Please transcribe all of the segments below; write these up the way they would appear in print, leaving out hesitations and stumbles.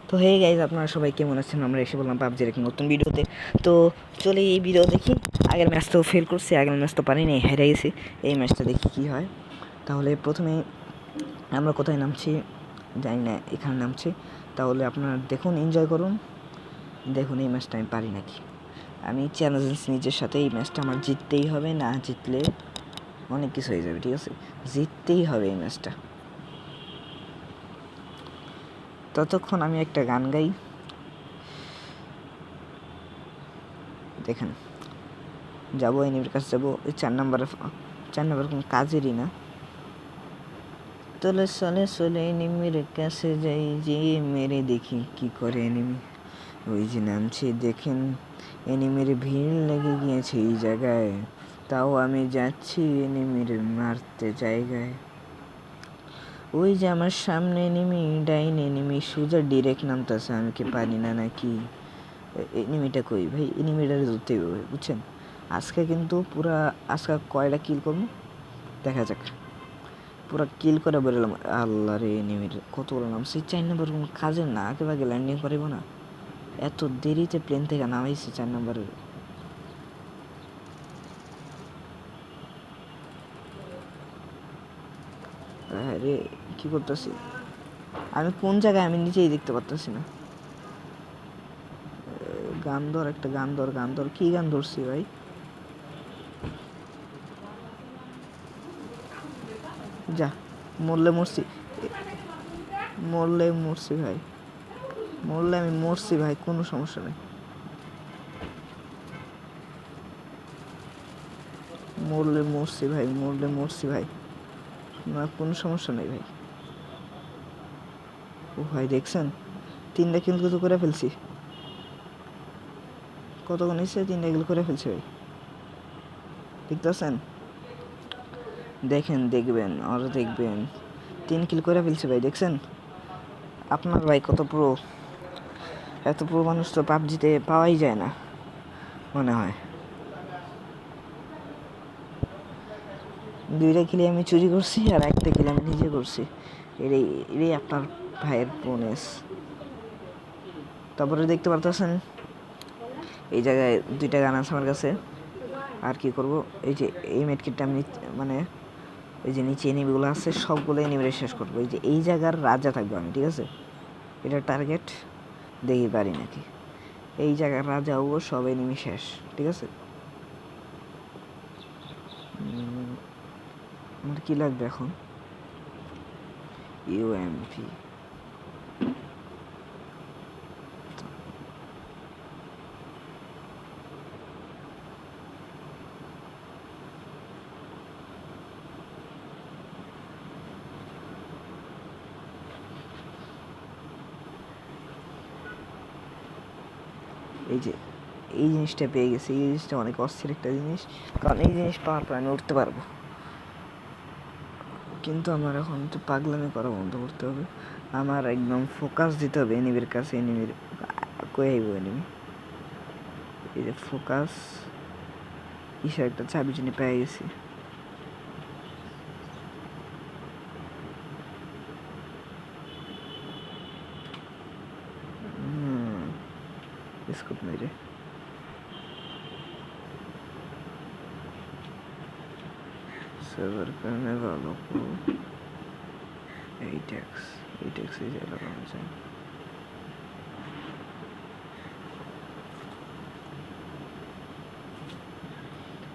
তো hey guys, আপনারা সবাই কেমন আছেন? আমরা এসে বললাম পাবজির এক নতুন ভিডিওতে। তো চলে এই ভিডিও দেখি। আগের ম্যাচ তো ফেল করছি, আগের ম্যাচ তো পারিনি, হেরে গেছি। এই ম্যাচটা দেখি কি হয়। তাহলে প্রথমে আমরা কোথায় নামছি জানি না, এখানে নামছি। তাহলে আপনারা দেখুন, এনজয় করুন, দেখুন এই ম্যাচটা আমি পারি নাকি। আমি চ্যালেঞ্জ নিজের সাথে, এই ম্যাচটা আমার জিততেই হবে, না জিতলে অনেক কিছু হয়ে যাবে। ঠিক আছে, জিততেই হবে এই ম্যাচটা। ততক্ষণ আমি একটা গান গাই। দেখেন, যাবো এনিমির কাছে, যাবো। ওই 4 নাম্বার কোনো কাজেরই না। তোলে চলে চলে এনিমির কাছে যাই, যে মেরে দেখি কি করে এনিমি। ওই যে নামছে দেখেন, এনিমির ভিড় লেগে গিয়েছে এই জায়গায়, তাও আমি যাচ্ছি এনিমির মারতে জায়গায়। ওই যে আমার সামনে এনিমি, ডাইন এনিমি, সোজা ডিরেক্ট নামতেছে, আমি কি পারি না নাকি? এনিমিটা কই ভাই? এনিমিটা ধরতেই হবে, বুঝছেন? আজকে কিন্তু আজকে কয়টা কিল করবো দেখা যাক। পুরা কিল করে বেরোলাম। আল্লাহ রে, এনিমির কত বললাম, সেই 4 নম্বর কোনো কাজের না, আগে ভাগে ল্যান্ডিং করিব না। এত দেরিতে প্লেন থেকে নামাইছে 4 নম্বরের। আরে কি করতেছি আমি? কোন জায়গায় আমি নিজেই দেখতে পারতেছি না। গান ধর, একটা গান ধর, গান ধর। কি গান ধরছি ভাই? যা, মরলে মরছি, মরলে মরছি ভাই, মরলে আমি মরছি ভাই, কোনো সমস্যা নেই। মরলে মরছি ভাই, মরলে মরছি ভাই, না কোনো সমস্যা নেই ভাই। ও ভাই দেখছেন, 3টা কিল তো করে ফেলছি। কতক্ষণ এসে 3টা কিল করে ফেলছি ভাই, দেখতেছেন? দেখেন, দেখবেন আর দেখবেন, 3 কিল করে ফেলছি ভাই, দেখছেন? আপনার ভাই কত প্রো। এত প্রো মানুষ তো পাবজিতে পাওয়াই যায় না মনে হয়। 2টা কিলে আমি চুরি করছি, আর 1টা কিলে আমি নিজে করছি। এটাই আপনার ভাইয়ের প্রোনেস। তারপরে দেখতে পারতেছেন এই জায়গায় 2টা গান আছে আমার কাছে। আর কি করব, এই যে এই মেডকিটটা আমি মানে এই যে নিচে এনিমিগুলো আছে সবগুলো এনিমিরে শেষ করবো। এই যে এই জায়গার রাজা থাকবো আমি, ঠিক আছে? এটা টার্গেট, দেখি পারি নাকি। এই জায়গার রাজা হবো, সব এনিমি শেষ, ঠিক আছে? আমার কি লাগবে এখন? ইউএমপি। এই যে এই জিনিসটা পেয়ে গেছি, এই জিনিসটা অনেক অস্থির একটা জিনিস, কারণ এই জিনিস পাওয়ার পর আমি উঠতে পারবো। কিন্তু আমার এখন একটু পাগলামি করা বন্ধ করতে হবে, আমার একদম ফোকাস দিতে হবে এনিমির কাছে। এনিমির কই আইব এনিমি? এই যে ফোকাস, কিসের একটা চাবি চিনি পেয়ে গেছি। স্কোপ মেরে সার্ভার কারণে ভালো এই ট্যাক্স এই যে লাগানো যায়।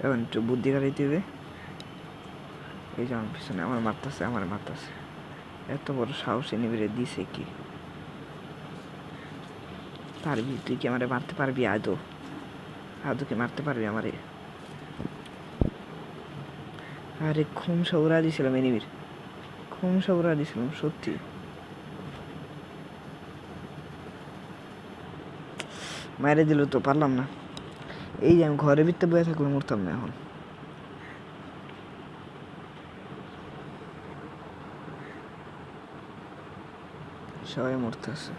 এখন একটু বুদ্ধি খাটাইতে হবে। এই যে আমার পিছনে আমার মারতেছে, এত বড় সাহস এনিমিরে দিছে কি? পারবি তুই? কি আমারে মারতে পারবি? আদৌকে মারতে পারবি আমারে? আরে খুমসা উড়া দিছিলাম এনিমির, খুমসা উড়া দিছিলাম সত্যি। মারে দিল তো, পারলাম না। এই যে আমি ঘরের ভিতরে বয়ে থাকলে মরতাম না এখন। সবাই মরতেছে।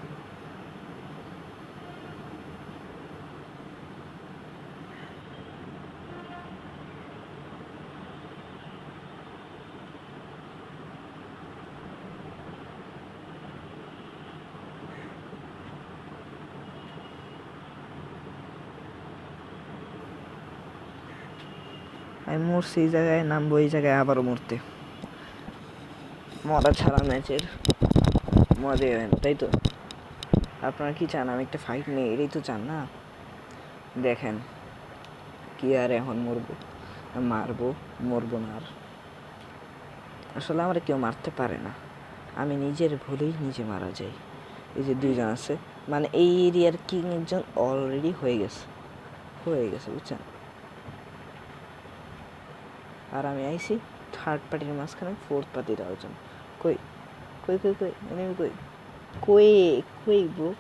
আমি মরছি এই জায়গায়, নামবো এই জায়গায় আবারও মরতে। মরা ছাড়া ম্যাচের মজাই হয় না, তাই তো? আপনারা কি চান আমি একটা ফাইট নেই? এটাই তো চান না? দেখেন কি আর এখন মরবো, মারবো, মরবো না আর। আসলে আমার কেউ মারতে পারে না, আমি নিজের ভুলেই নিজে মারা যাই। এই যে দুইজন আছে, মানে এই এরিয়ার কিং একজন অলরেডি হয়ে গেছে বুঝছেন। আর আমি আইছি থার্ড পার্টির মাঝখানে ফোর্থ পার্টি দেওয়ার জন্য। কই কই কই কই এনিমি কই? Quick quick bro,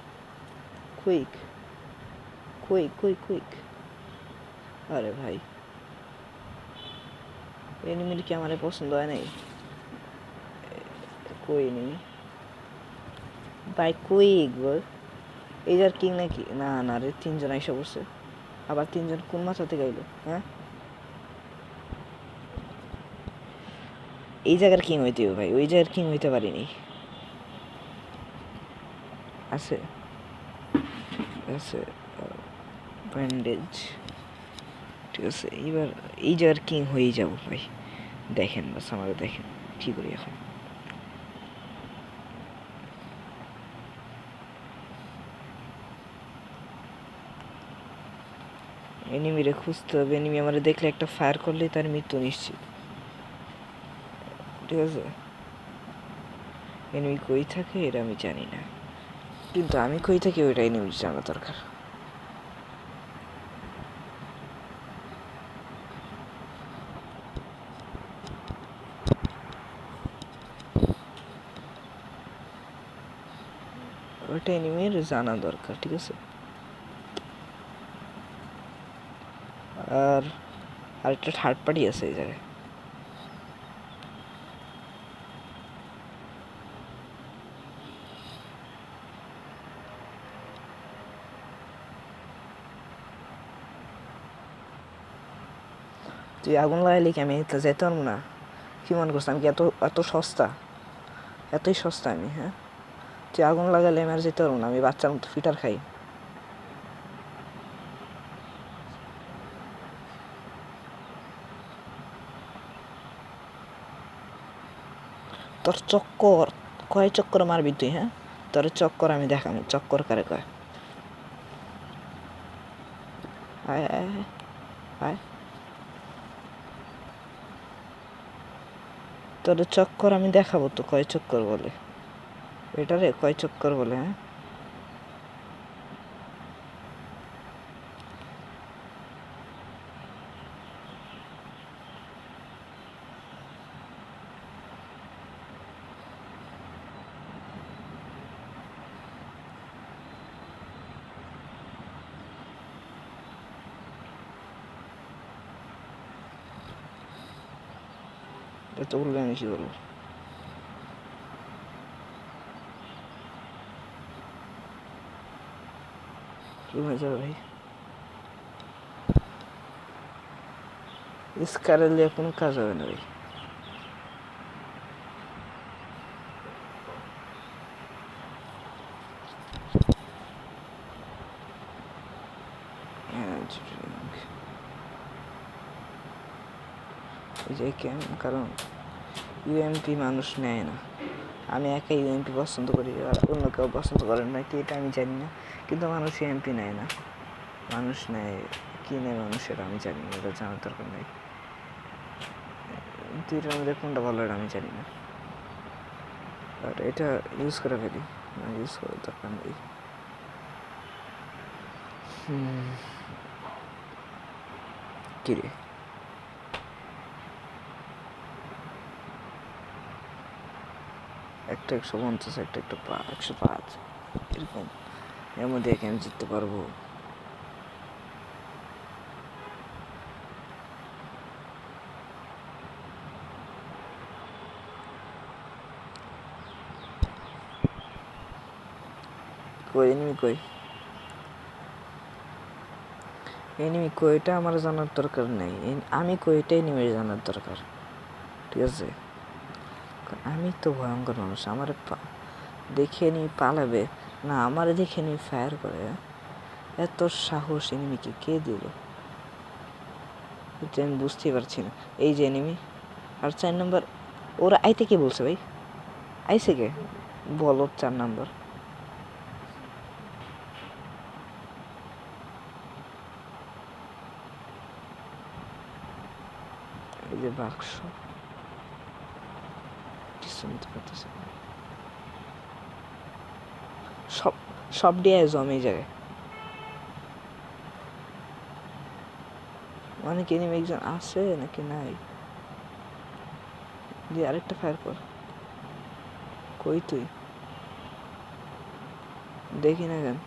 quick quick quick quick. আরে ভাই, এনিমির কি আমার পছন্দ হয় নাই? কই এনিমি ভাই, কুইক ব্রো। এই যার কিং নাকি? না না রে, তিনজন আইসা বসছে। আবার তিনজন কোন মাথা থেকে আইলো? হ্যাঁ, এই জায়গার কিং হইতে ভাই, ওই জায়গার কিং হইতে পারিনি। আছে আছে ব্যান্ডেজ, ঠিক আছে। এবার এই জায়গার কিং হয়েই যাবো ভাই। দেখেন বাস আমাকে, দেখেন কি করি এখন। এনিমিরে খুঁজতে হবে, এনিমি আমার দেখলে একটা ফায়ার করলে তার মৃত্যু নিশ্চিত, ঠিক আছে। এনিমি কই থাকে এটা আমি জানি না, কিন্তু আমি কই থাকি ওইটা এনিমি জানা দরকার। ওইটা এনিমির জানা দরকার, ঠিক আছে। আর আরেকটা থার্ড পার্টি আছে এই জায়গায়। তুই আগুন লাগাইলে কি আমি যেতে পারবো না? কি মনে করছিস আমি কি এত এত সস্তা? এতই সস্তা আমি? হ্যাঁ, তুই আগুন লাগালে আমি আর যেতে পারবো না, আমি বাচ্চার মতো ফিটার খাই। তোর চক্কর, কয় চক্কর মারবি তুই? হ্যাঁ, তোর চক্কর আমি দেখাম, চক্কর কারে কয়। আয় আয় আয়, তোর চক্কর আমি দেখাবো তো, কয় চক্কর বলে এটারে, কয় চক্কর বলে। হ্যাঁ, তো বললে আমি কি বলবো? রুমে যাবে ভাই, স্কারে নিয়ে কোনো কাজ হবে না ভাই। এই যে কেন, কারণ ইউএমপি মানুষ নেয় না, আমি একা ইউএমপি পছন্দ করি, আর অন্য কেউ পছন্দ করেন না কি এটা আমি জানি না, কিন্তু মানুষ ইউএমপি নেয় না। মানুষ নেয় কি নেয় মানুষের আমি জানি না, এটা জানার দরকার নেই। দুইটার মধ্যে কোনটা ভালো এটা আমি জানি না, আর এটা ইউজ করে ফেলি, ইউজ করার দরকার নেই। কিরে একটা 150, একটা 105 এরকম, এর মধ্যে একে আমি জিততে পারবো? কই এনিমি কই? এনিমি কই এটা আমার জানার দরকার নেই, আমি কই এটা এনিমির জানার দরকার, ঠিক আছে। আমি তো ভয়ঙ্কর মানুষ, আমার দেখে এনিমি পালাবে না, আমার দেখে এনিমি ফায়ার করে। এত সাহস এনিমিকে কে দিল? হচ্ছে আমি বুঝতেই পারছি না। এই যে এনিমি আর 4 নম্বর ওরা আইতে কে বলছে ভাই? আইসে কে বলো? 4 নম্বর এই যে বাক্স শুনতে পারতেছে সব সব দিয়ে জমে এই জায়গায় মানে কি এনিমি একজন আছে নাকি নাই? দিয়ে আরেকটা ফায়ার কর। কই তুই? দেখি না কেন?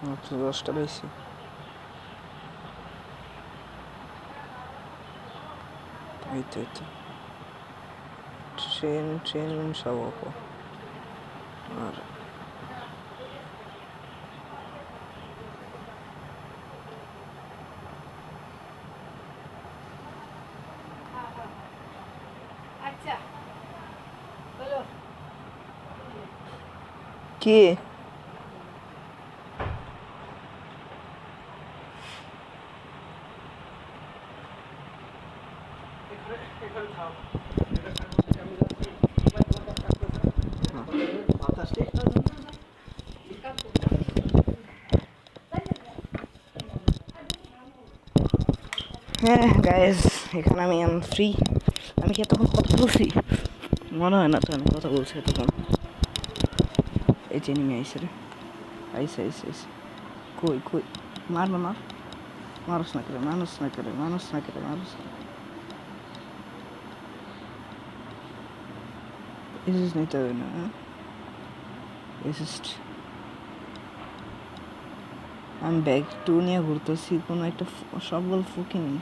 মাত্র 10টা পাইছি। এই তো ট্রেন সব অপো আর কে হ্যাঁ গাইস, এখানে আমি ফ্রি। আমি কি তখন কথা বলছি? মনে হয় না তো আমি কথা বলছি তখন। এই যে নেমে আইসে রে, আইসে কই মার মানুষ না করে এসিস্ট নিতে হবে না। এসিস্ট আমি ব্যাগ 2 নিয়ে ঘুরতেছি, কোনো একটা সবগুলো ফুকিনি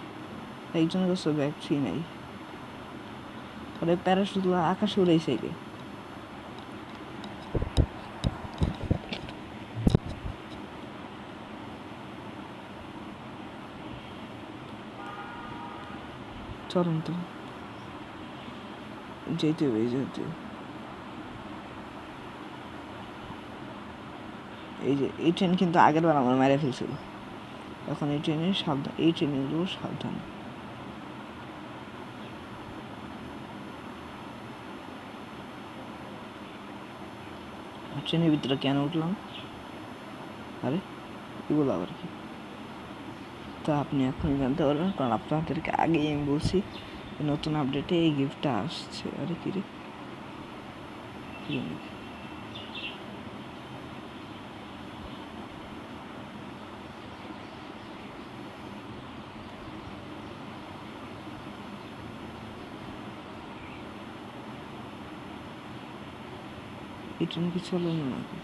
একজনের কাছে ব্যাগ 3 নাই। ওরে প্যারাশুটগুলো আকাশে উড়াইছে কে? চলেন তো যেতে হবে এই যে এই ট্রেন কিন্তু আগের বার আমার মেরে ফেলছিল। এখন এই ট্রেনের সাবধান, এই ট্রেনগুলো সাবধান। ট্রেনের ভিতরে কেন উঠলাম? আরে এগুলো আবার কি? তা আপনি এখনই জানতে পারবেন, কারণ আপনাদেরকে আগেই আমি বলছি নতুন আপডেটে এই গিফটটা আসছে। আরে কি রে, এই ট্রেন কি চলে না নাকি?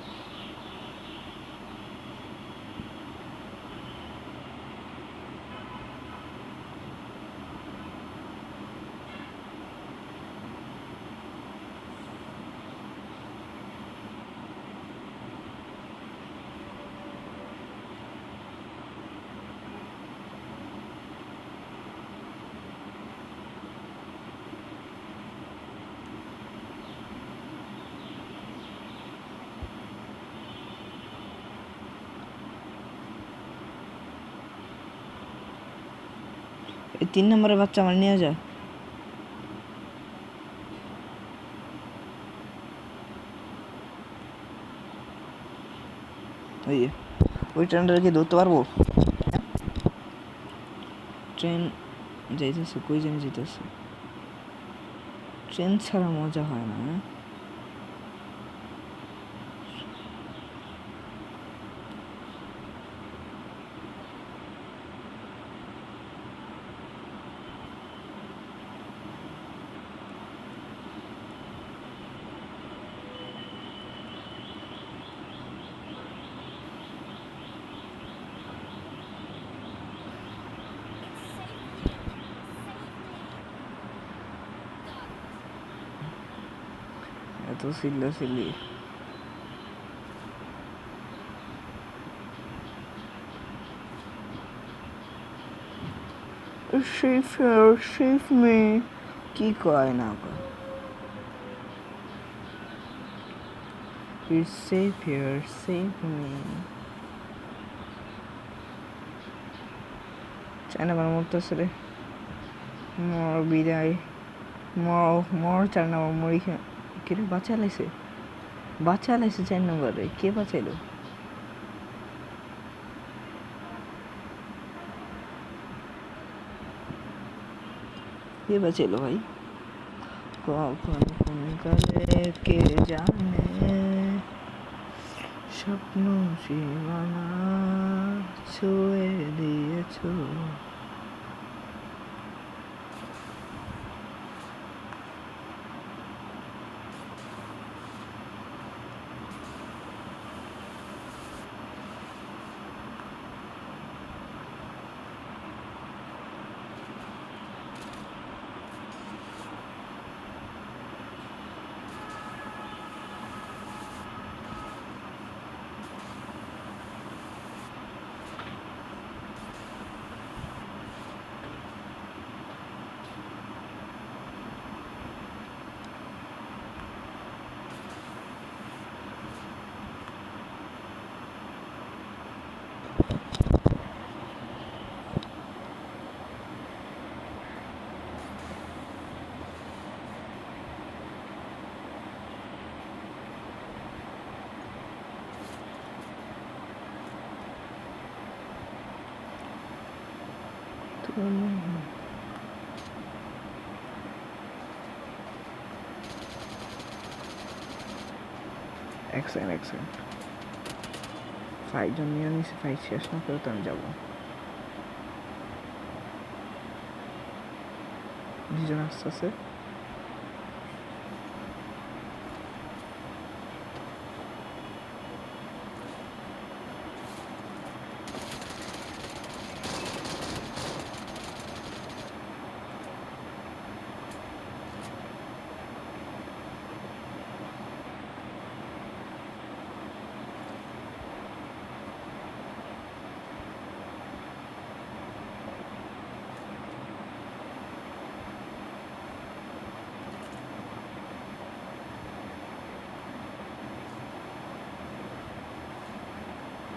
এই 3 নম্বরের বাচ্চা আমার নিয়ে যা। ওই ট্রেনটা কি ধরতে পারবো? ট্রেন যাইতেছে, কই যেন যেতেছে। ট্রেন ছাড়া মজা হয় না। এত চিল্লাচিল্লি। Save me. কি কয় না কয়? It's safe here, save me. চায়না বার মরতেছে রে। মর বিদায়। মর 4 নম্বর মরি। কে রে বাঁচা লাইছে? 4 নম্বরে কে বাঁচাইলো? কে বাঁচাইলো ভাই? কখন কোন কালে কে জানে, স্বপ্ন সীমানা ছুঁয়ে দিয়েছ। Excellent. 5 জন নিয়ে নিছি, 5 শেষ না করে তো আমি যাবো। 2 জন আসতেছে।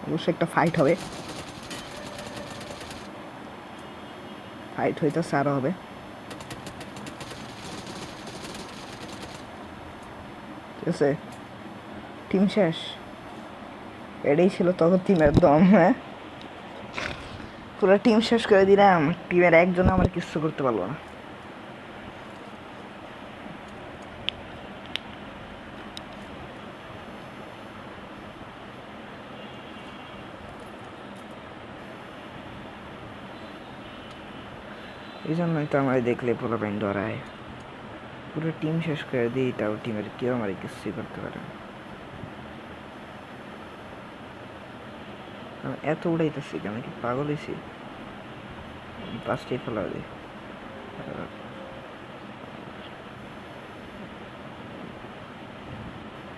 অবশ্যই একটা ফাইট হবে, ফাইট হইতেছে আরো হবে। ঠিক আছে, টিম শেষ। এটাই ছিল তখন টিমের দম। হ্যাঁ, পুরো টিম শেষ করে দিলাম, টিমের একজন আমার কিছু করতে পারলো না। এই জন্যই তো আমার দেখলে পুরো ব্যান্ড ডরায়। পুরো টিম শেষ করে দিই, তাও টিমের কেউ আমার কিছুই করতে পারে না। আমি এত উড়াইতেছি, আমি কি পাগল হয়েছি? 5টাই ফেলা দিই।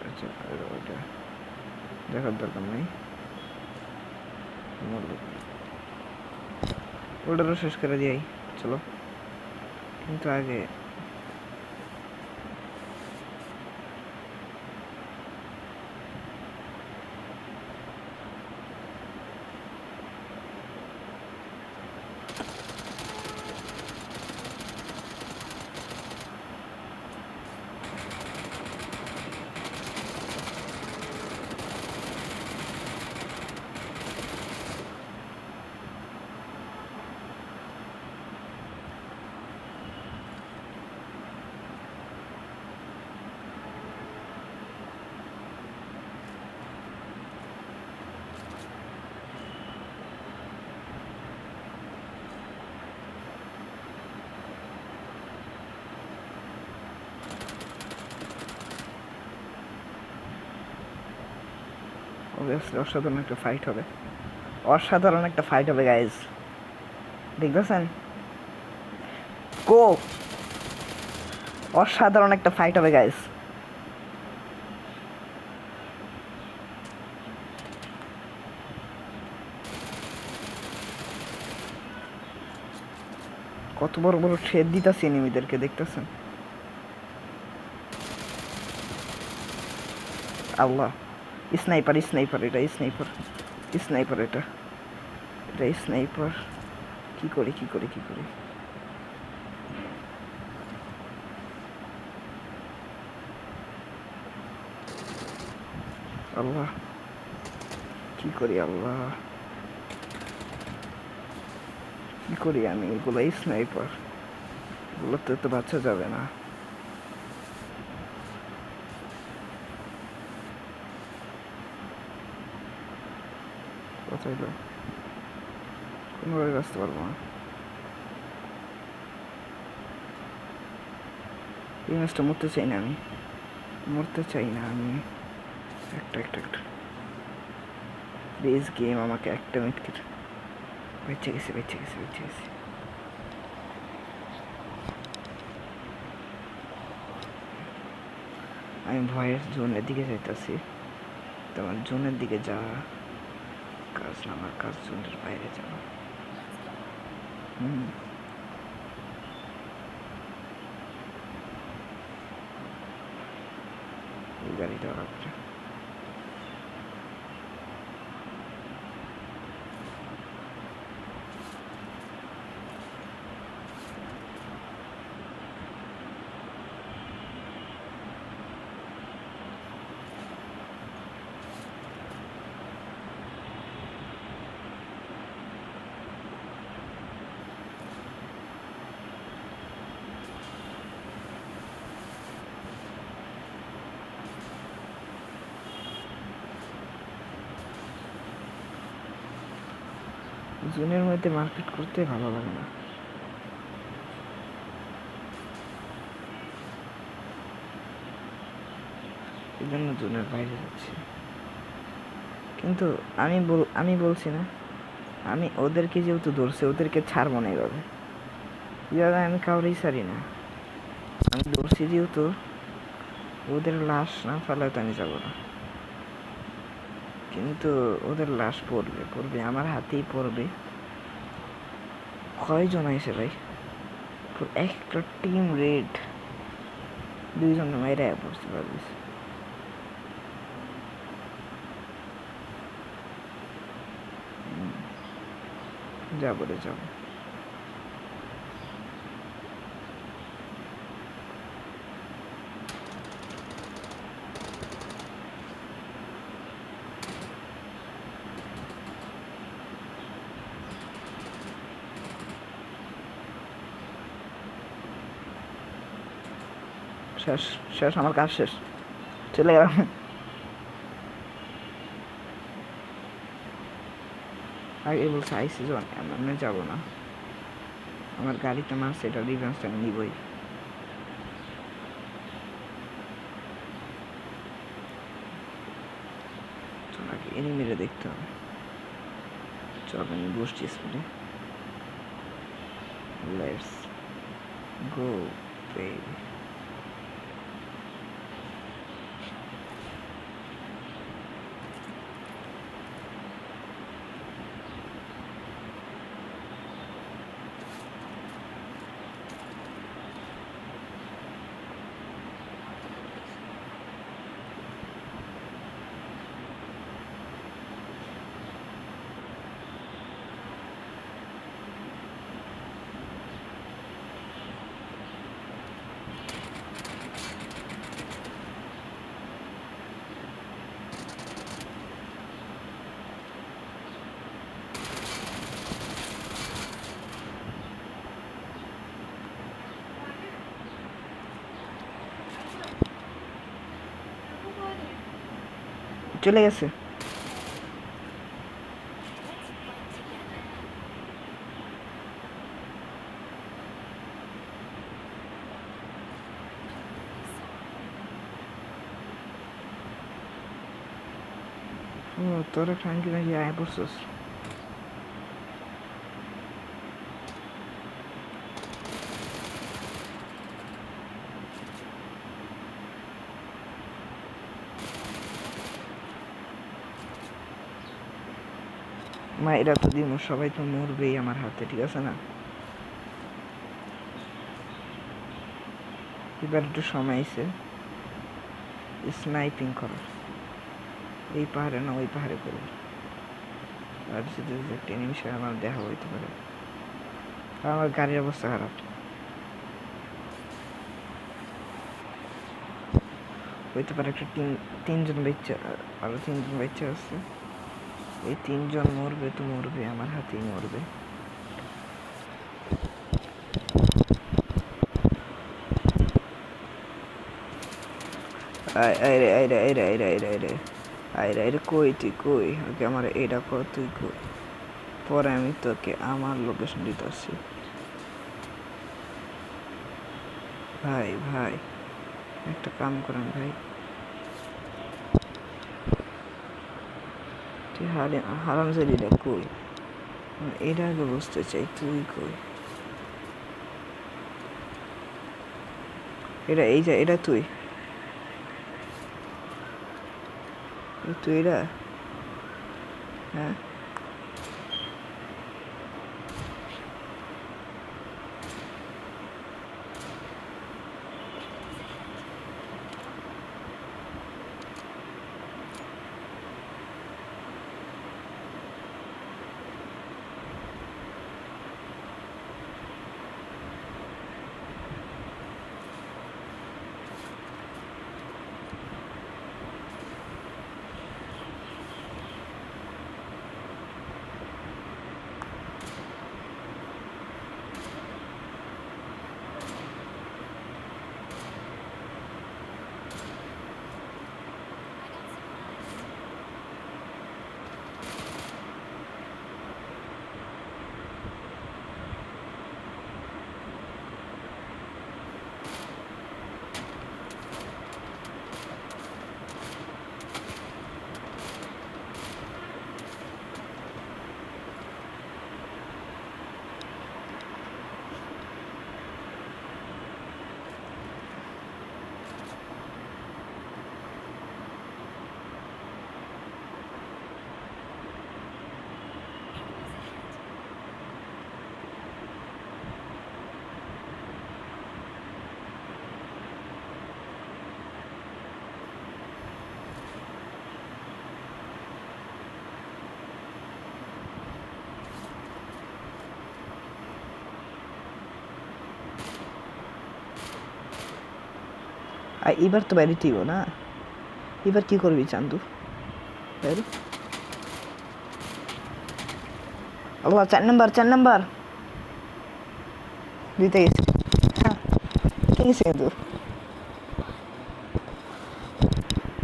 আচ্ছা, ওইটা দেখার দরকার নেই, ওটারও শেষ করে দিই। চলো, কিন্তু আগে অবভিয়াসলি অসাধারণ একটা ফাইট হবে, অসাধারণ একটা ফাইট হবে গাইজ, দেখতেছেন? কো অসাধারণ একটা ফাইট হবে গাইজ। কত বড় বড় ছেদ দিতেছে এনিমিদেরকে, দেখতেছেন? আল্লাহ, স্নাইপার স্নাইপার, এটা স্নাইপার স্নাইপার, এটা এটা স্নাইপার। কি করি কি করি কি করি? আল্লাহ, কি করি আল্লাহ, কি করি আমি? এগুলো স্নাইপার, এগুলোতে তো বাচ্চা যাবে না। কোথায় যাও? কোনোভাবে বাঁচতে পারবো না। এই ম্যাচটা মরতে চাই না আমি, মরতে চাই না আমি। একটা একটা একটা প্লিজ গেম আমাকে একটা মিনিট কেটে বেঁচে গেছে বেঁচে গেছে বেঁচে গেছে। আমি ভয়ের জোনের দিকে যাইতেছি, তোমার জোনের দিকে যা কাজ না, আমার কাজ জোনের বাইরে যাওয়া। এই গাড়িটা রাখছে। জোনের মধ্যে মারপিট করতে ভালো লাগে না, এই জন্য জোনের বাইরে যাচ্ছি। কিন্তু আমি বলছি না, আমি ওদেরকে যেহেতু ধরছে ওদেরকে ছাড়বো না এইভাবে, এইভাবে আমি কাউরেই ছাড়ি না। আমি ধরছি যেহেতু, ওদের লাশ না ফেলাতে আমি যাবো না। কিন্তু ওদের লাশ পড়বে পড়বে, আমার হাতেই পড়বে। কয়জন আইসে ভাই? একটা টিম রেড, দুইজন মেরে পড়তে পারবিস। যাবো রে যাবো। শেষ শেষ, আমার কাজ শেষ, চলে গেলাম। আগে বলছে আইসি জন, আমি যাবো না, আমার গাড়িতে মারছে, এটা রিভেন্সটা আমি নিবই। আগে এনিমিরে দেখতে হবে। চল আমি বসছি স্পিডে, লেটস গো বেবি। চলে গেছে। ও তোরা খানকি নাকি আয় পড়ছস? মায়েরা তো দিন সবাই তো মরবেই আমার হাতে, ঠিক আছে না? এবার একটু সময় আছে স্নাইপিং করার, এই পাহাড়ে না ওই পাহাড়ে করবো। আর যদি একটা নিমিষে আমার দেখা হইতে পারে, আমার গাড়ির অবস্থা খারাপ। হইতে পারে একটা তিনজন বাচ্চা, আরো তিনজন বাচ্চা আছে, এই তিনজন মরবে তো মরবে, আমার হাতেই মরবে। আইরে কই তুই কই? আগে আমার এটা কর, তুই কই, পরে আমি তোকে আমার লোকেশন দিতে আসছি। ভাই ভাই একটা কাম করেন ভাই, তুই হারামজাদিটা কই? এটা আগে বুঝতে চাই, তুই কই? এটা এই যে এটা তুই তুই এটা, হ্যাঁ এবার তো বাইরে দিব না, এবার কি করবি চান্দু? আল্লাহ 4 নাম্বার দিতে গেছি। হ্যাঁ ঠিক আছে, কিন্তু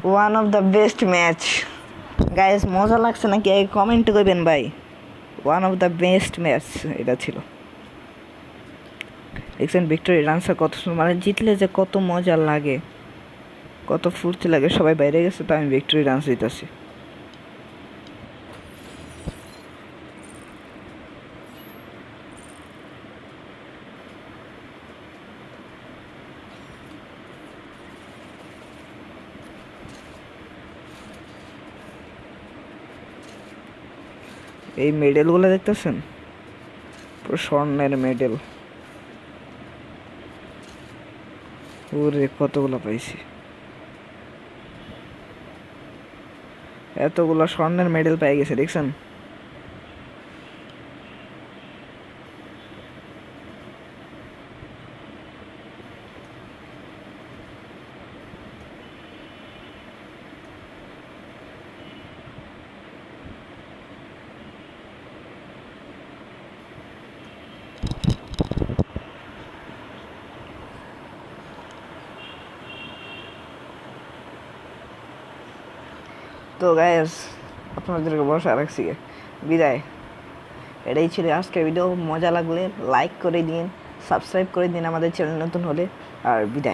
one of the best match guys, মজা লাগছে নাকি কমেন্ট করবেন ভাই। One of the best match এটা ছিল। দেখছেন ভিক্টোরি রানসা কত সুন্দর, মানে জিতলে যে কত মজা লাগে, কত ফুর্তি লাগে। সবাই বাইরে গেছে তো আমি ভিক্টোরি রানস দিতেছি। এই মেডেলগুলো দেখতেছেন, পুরো স্বর্ণের মেডেল। ওরে কতগুলো পাইছি, এতগুলো স্বর্ণের মেডেল পেয়ে গেছে দেখছেন। তো গাইস আপনাদেরকে বসা রাখছি, বিদায়। এটাই ছিল আজকের ভিডিও। মজা লাগলে লাইক করে দিন, সাবস্ক্রাইব করে দিন আমাদের চ্যানেল নতুন হলে, আর বিদায়।